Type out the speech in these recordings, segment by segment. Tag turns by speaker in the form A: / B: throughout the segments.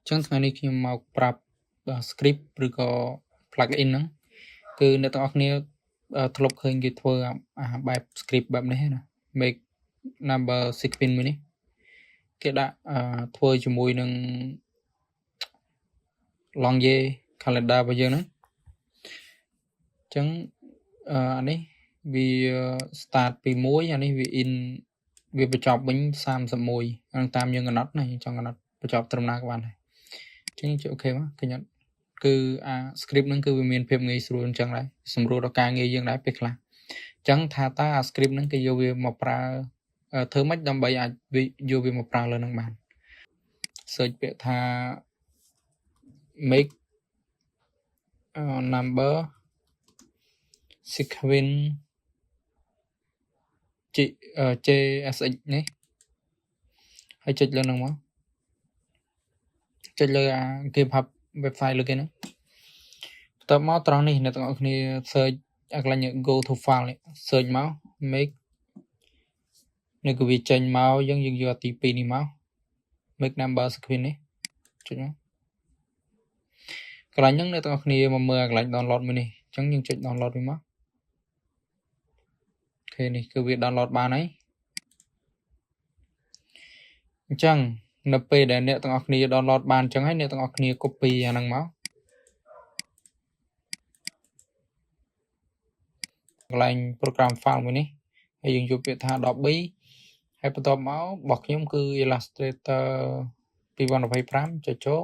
A: Chẳngថ្ងៃនេះខ្ញុំមកប្រាប់ script ឬក៏ plugin ហ្នឹងគឺអ្នកទាំងអស់គ្នាធ្លាប់ឃើញគេធ្វើបែប script បែបនេះណា make number sequence មួយនេះគេដាក់ធ្វើជាមួយនឹង Longier calendar របស់យើងហ្នឹងអញ្ចឹងអានេះវា start ពី1អានេះវា in វាបញ្ចប់វិញ31ហ្នឹងតាមយើងកំណត់ណាយើងចង់កំណត់បញ្ចប់ត្រឹមណាក៏បានដែរអញ្ចឹងអូខេមកឃើញអត់គឺអា script ហ្នឹងគឺវាមានភាពងាយស្រួលអញ្ចឹងដែរសម្រួលដល់ការងារយើងដែរពេលខ្លះអញ្ចឹងថាតើអា script ហ្នឹងគេយកវាមកប្រើធ្វើម៉េចដើម្បីអាចយកវាមកប្រើលើហ្នឹងបាន search ពាក្យថា make number sequence JSX នេះហើយចុចលើហ្នឹងមកចុចលើអា GitHub website លើគេហ្នឹងបន្ទាប់មកត្រង់នេះអ្នកទាំងអស់គ្នា search អាកន្លែង go to file នេះ search មក make នេះគឺវាចេញមកយើងយកទី2នេះមក make number sequence នេះចុចមកកន្លែងហ្នឹងអ្នកទាំងអស់គ្នាមកមើលអាកន្លែង download មួយនេះអញ្ចឹងយើងចុច download វាមកអូខេនេះគឺវា download បានហើយអញ្ចឹងនៅពេលដែលអ្នកទាំងអស់គ្នា download បានអញ្ចឹងហើយអ្នកទាំងអស់គ្នា copy អាហ្នឹងមកកន្លែង program file មួយនេះហើយយើងយកពាក្យថា Adobe ហើយបន្ទាប់មករបស់ខ្ញុំគឺ Illustrator 2025ចុចចូល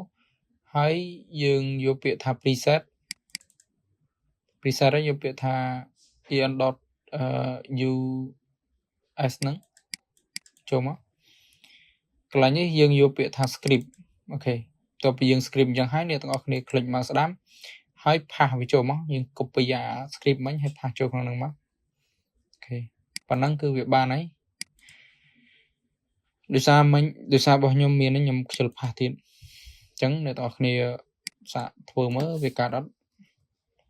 A: ហើយយើងយកពាក្យថា preset ហើយយកពាក្យថា en.us ហ្នឹងចូលមកកន្លែងនេះយើងយកពាក្យថា script អូខេតើពីយើង script អញ្ចឹងហើយអ្នកទាំងអស់គ្នា click មកស្ដាំហើយផាសវាចូលមកយើង copy អា script មិញហើយផាសចូលក្នុងហ្នឹងមកអូខេប៉ុណ្ណឹងគឺវាបានហើយដោយសាររបស់ខ្ញុំមានខ្ញុំខ្ជិលផាសទៀតអញ្ចឹងអ្នកទាំងអស់គ្នាសាកធ្វើមើលវាកើតអត់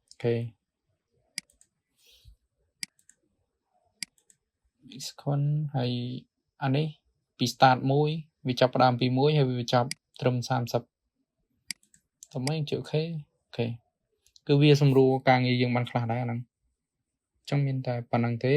A: អូខេ sequence ហើយអានេះពី start 1វាចាប់ផ្ដើមពី1ហើយវាចាប់ត្រឹម30តើមិនជិះអូខេគឺវាសម្រួលការងារយើងបានខ្លះដែរអាហ្នឹងអញ្ចឹងមានតែប៉ុណ្្នឹងទេ